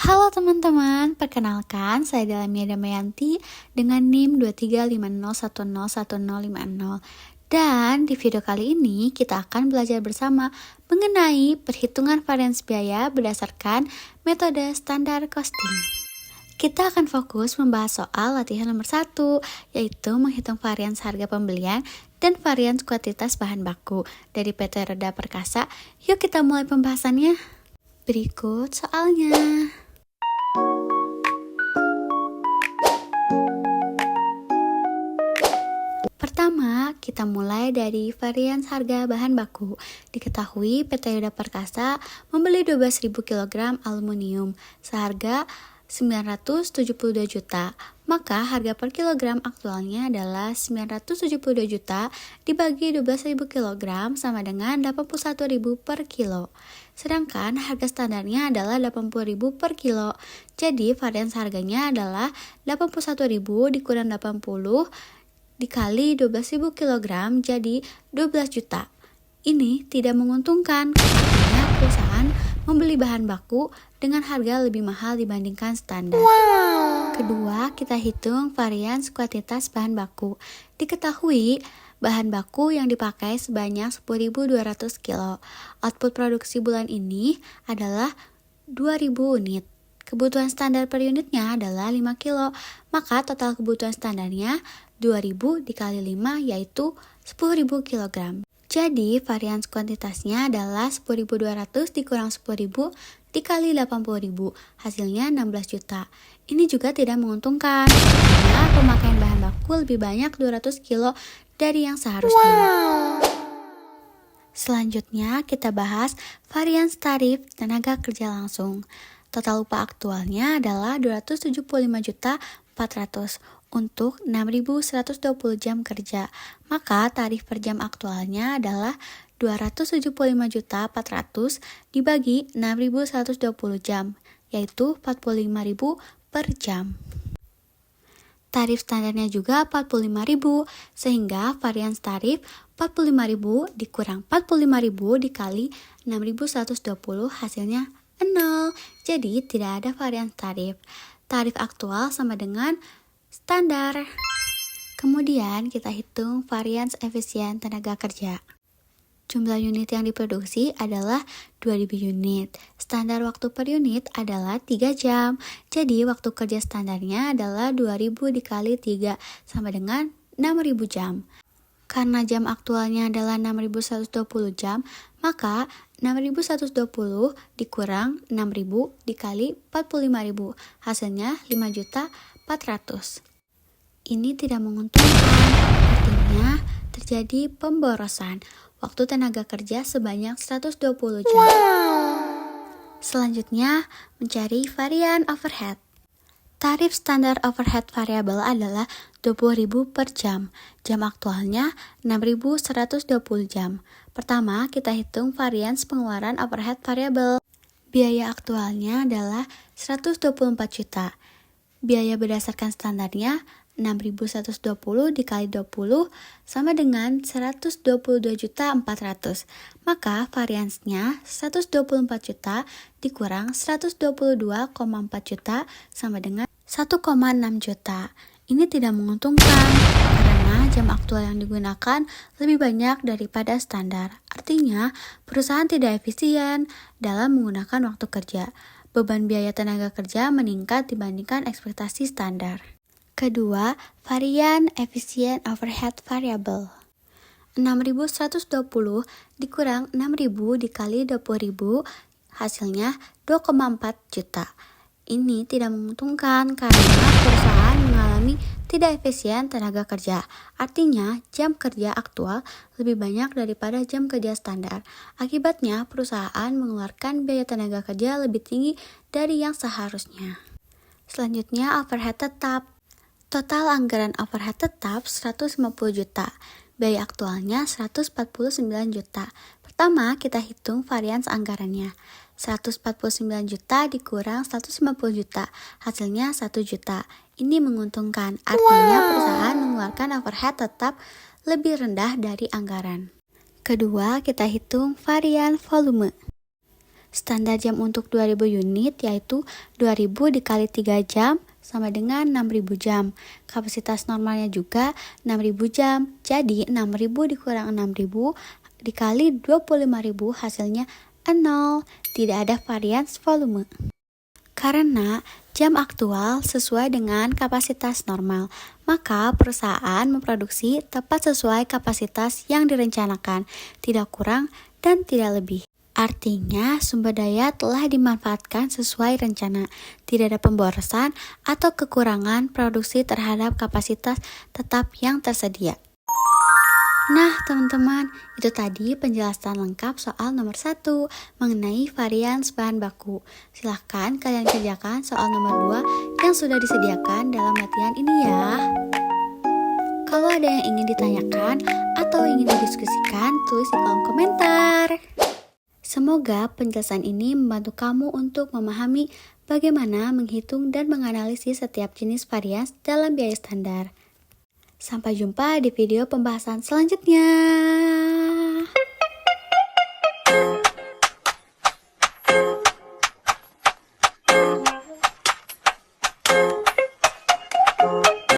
Halo teman-teman, perkenalkan saya Dalamia Damayanti dengan NIM 2350101050. Dan di video kali ini kita akan belajar bersama mengenai perhitungan varians biaya berdasarkan metode standar costing. Kita akan fokus membahas soal latihan nomor 1, yaitu menghitung varians harga pembelian dan varians kuantitas bahan baku dari PT Roda Perkasa. Yuk kita mulai pembahasannya. Berikut soalnya. Pertama, kita mulai dari varians harga bahan baku. Diketahui PT Roda Perkasa membeli 12.000 kg aluminium seharga 972 juta. Maka harga per kilogram aktualnya adalah 972 juta dibagi 12.000 kg sama dengan 81.000 per kilo. Sedangkan harga standarnya adalah 80.000 per kilo. Jadi varians harganya adalah 81.000 dikurang 80 dikali 12.000 kg jadi 12 juta. Ini tidak menguntungkan karena perusahaan membeli bahan baku dengan harga lebih mahal dibandingkan standar. Kedua, kita hitung varians kuantitas bahan baku. Diketahui bahan baku yang dipakai sebanyak 10.200 kilo. Output produksi bulan ini adalah 2.000 unit. Kebutuhan standar per unitnya adalah 5 kilo, maka total kebutuhan standarnya 2.000 dikali 5 yaitu 10.000 kg. Jadi varians kuantitasnya adalah 10.200 dikurang 10.000 dikali 80.000, hasilnya 16 juta. Ini juga tidak menguntungkan karena pemakaian bahan baku lebih banyak 200 kilo dari yang seharusnya. Selanjutnya kita bahas varians tarif tenaga kerja langsung. Total upah aktualnya adalah 275.400.000 untuk 6.120 jam kerja. Maka tarif per jam aktualnya adalah 275.400.000 dibagi 6.120 jam, yaitu 45.000 per jam. Tarif standarnya juga 45.000, sehingga varians tarif 45.000 dikurang 45.000 dikali 6.120 hasilnya 0. Jadi tidak ada varians tarif. Tarif aktual sama dengan standar. Kemudian kita hitung varians efisien tenaga kerja. Jumlah unit yang diproduksi adalah 2.000 unit. Standar waktu per unit adalah 3 jam. Jadi waktu kerja standarnya adalah 2.000 dikali 3 sama dengan 6.000 jam. Karena jam aktualnya adalah 6.120 jam, maka 6.120 dikurang 6.000 dikali 45.000, hasilnya 5.400.000. Ini tidak menguntungkan, artinya terjadi pemborosan waktu tenaga kerja sebanyak 120 jam. Selanjutnya, mencari varian overhead. Tarif standar overhead variabel adalah 20.000 per jam. Jam aktualnya 6.120 jam. Pertama, kita hitung varians pengeluaran overhead variabel. Biaya aktualnya adalah 124 juta. Biaya berdasarkan standarnya 6.120 dikali 20 sama dengan 122.400. Maka variansnya 124 juta dikurang 122,4 juta sama dengan 1,6 juta. Ini tidak menguntungkan karena jam aktual yang digunakan lebih banyak daripada standar. Artinya, perusahaan tidak efisien dalam menggunakan waktu kerja. Beban biaya tenaga kerja meningkat dibandingkan ekspektasi standar. Kedua, varian efisien overhead variable. 6.120 dikurang 6.000 dikali 20.000, hasilnya 2,4 juta. Ini tidak menguntungkan karena perusahaan mengalami tidak efisien tenaga kerja. Artinya, jam kerja aktual lebih banyak daripada jam kerja standar. Akibatnya, perusahaan mengeluarkan biaya tenaga kerja lebih tinggi dari yang seharusnya. Selanjutnya, overhead tetap. Total anggaran overhead tetap 150 juta. Biaya aktualnya 149 juta. Pertama, kita hitung varians anggarannya. 149 juta dikurang 150 juta. Hasilnya 1 juta. Ini menguntungkan. Artinya perusahaan mengeluarkan overhead tetap lebih rendah dari anggaran. Kedua, kita hitung varian volume. Standar jam untuk 2000 unit yaitu 2000 dikali 3 jam sama dengan 6000 jam. Kapasitas normalnya juga 6000 jam. Jadi 6000 dikurang 6000 dikali 25.000 hasilnya 0. Tidak ada varians volume. Karena jam aktual sesuai dengan kapasitas normal, maka perusahaan memproduksi tepat sesuai kapasitas yang direncanakan, tidak kurang dan tidak lebih. Artinya, sumber daya telah dimanfaatkan sesuai rencana, tidak ada pemborosan atau kekurangan produksi terhadap kapasitas tetap yang tersedia. Nah, teman-teman, itu tadi penjelasan lengkap soal nomor 1 mengenai varians bahan baku. Silahkan kalian kerjakan soal nomor 2 yang sudah disediakan dalam latihan ini ya. Kalau ada yang ingin ditanyakan atau ingin didiskusikan, tulis di kolom komentar. Semoga penjelasan ini membantu kamu untuk memahami bagaimana menghitung dan menganalisis setiap jenis varians dalam biaya standar. Sampai jumpa di video pembahasan selanjutnya.